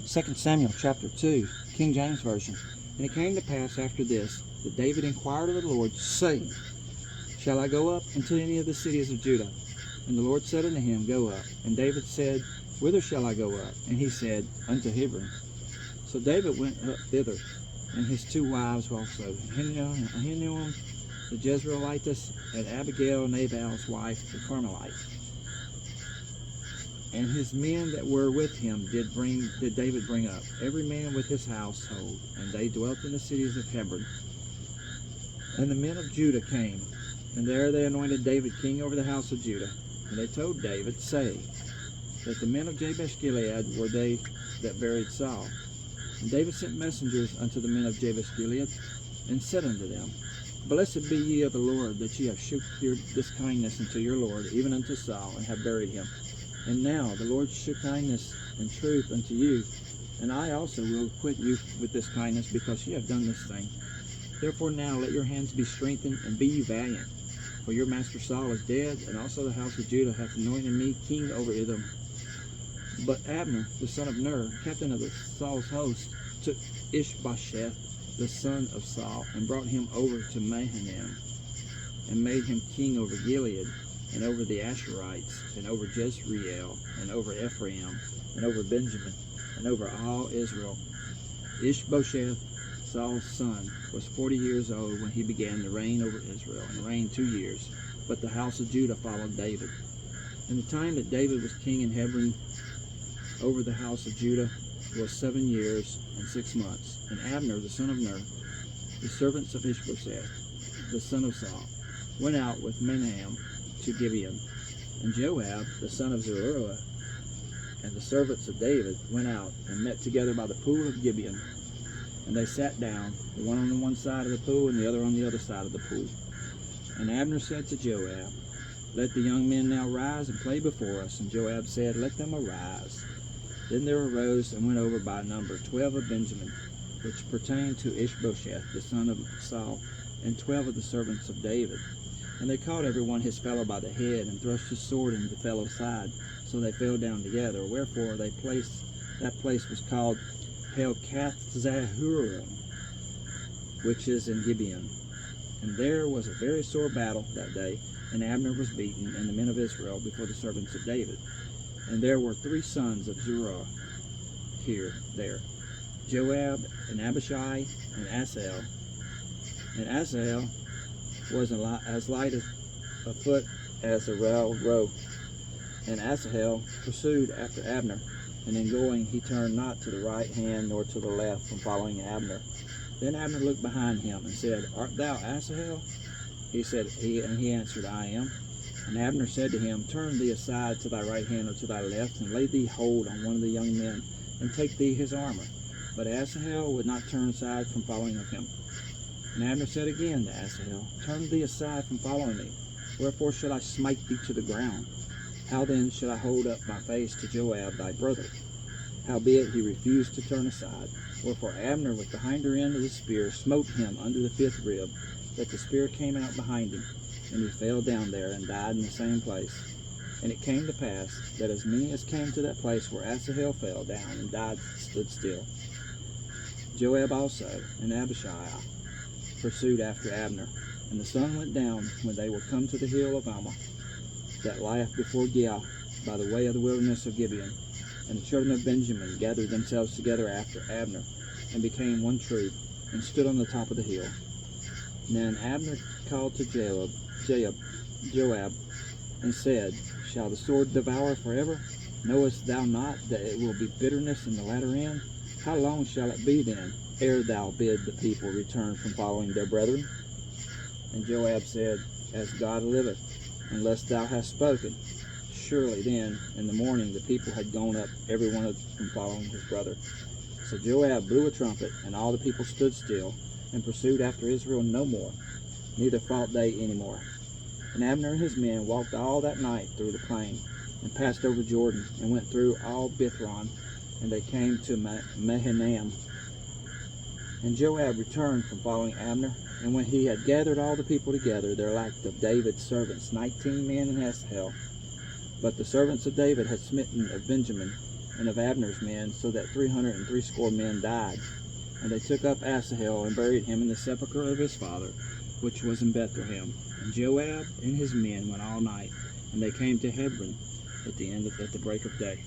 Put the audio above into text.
2 Samuel chapter 2, King James Version. And it came to pass after this, that David inquired of the Lord, saying, Shall I go up into any of the cities of Judah? And the Lord said unto him, Go up. And David said, Whither shall I go up? And he said, Unto Hebron. So David went up thither, and his two wives also, Ahinoam the Jezreelitess, and Abigail Nabal's wife, the Carmelite. And his men that were with him did David bring up, every man with his household, and they dwelt in the cities of Hebron. And the men of Judah came, and there they anointed David king over the house of Judah. And they told David, saying, that the men of Jabesh Gilead were they that buried Saul. And David sent messengers unto the men of Jabesh Gilead, and said unto them, Blessed be ye of the Lord, that ye have shewed this kindness unto your Lord, even unto Saul, and have buried him. And now the Lord shew kindness and truth unto you, and I also will acquit you with this kindness, because ye have done this thing. Therefore now let your hands be strengthened, and be ye valiant. For your master Saul is dead, and also the house of Judah hath anointed me king over Edom. But Abner, the son of Ner, captain of Saul's host, took Ishbosheth, the son of Saul, and brought him over to Mahanaim, and made him king over Gilead, and over the Asherites, and over Jezreel, and over Ephraim, and over Benjamin, and over all Israel. Ishbosheth, Saul's son, was 40 years old when he began to reign over Israel, and reigned 2 years. But the house of Judah followed David. And the time that David was king in Hebron over the house of Judah was 7 years and 6 months. And Abner, the son of Ner, the servants of Ishbosheth, the son of Saul, went out with Menahem to Gibeon. And Joab, the son of Zeruiah, and the servants of David went out and met together by the pool of Gibeon. And they sat down, the one on the one side of the pool, and the other on the other side of the pool. And Abner said to Joab, Let the young men now rise and play before us. And Joab said, Let them arise. Then there arose and went over by number 12 of Benjamin, which pertained to Ishbosheth, the son of Saul, and 12 of the servants of David. And they caught every one his fellow by the head, and thrust his sword into the fellow's side, so they fell down together. Wherefore that place was called Helkath-Zahurim, which is in Gibeon. And there was a very sore battle that day, and Abner was beaten, and the men of Israel, before the servants of David. And there were 3 sons of Zeruiah there, Joab, and Abishai, and Asahel. And Asahel was as light a foot as a rail rope. And Asahel pursued after Abner, and in going he turned not to the right hand nor to the left from following Abner. Then Abner looked behind him and said, Art thou Asahel? He answered, I am. And Abner said to him, Turn thee aside to thy right hand or to thy left, and lay thee hold on one of the young men, and take thee his armor. But Asahel would not turn aside from following of him. And Abner said again to Asahel, Turn thee aside from following me. Wherefore should I smite thee to the ground? How then should I hold up my face to Joab thy brother? Howbeit he refused to turn aside. Wherefore Abner with the hinder end of the spear smote him under the 5th rib, that the spear came out behind him, and he fell down there and died in the same place. And it came to pass that as many as came to that place where Asahel fell down and died stood still. Joab also and Abishai pursued after Abner. And the sun went down when they were come to the hill of Ammah, that lieth before Giah, by the way of the wilderness of Gibeon. And the children of Benjamin gathered themselves together after Abner, and became one troop, and stood on the top of the hill. And then Abner called to Joab, and said, Shall the sword devour forever? Knowest thou not that it will be bitterness in the latter end? How long shall it be then, ere thou bid the people return from following their brethren? And Joab said, As God liveth, unless thou hast spoken. Surely then, in the morning, the people had gone up, every one from following his brother. So Joab blew a trumpet, and all the people stood still, and pursued after Israel no more, neither fought they any more. And Abner and his men walked all that night through the plain, and passed over Jordan, and went through all Bithron, and they came to Mahanaim. And Joab returned from following Abner, and when he had gathered all the people together, there lacked of David's servants 19 men in Asahel. But the servants of David had smitten of Benjamin, and of Abner's men, so that 360 men died. And they took up Asahel and buried him in the sepulchre of his father, which was in Bethlehem. And Joab and his men went all night, and they came to Hebron at the break of day.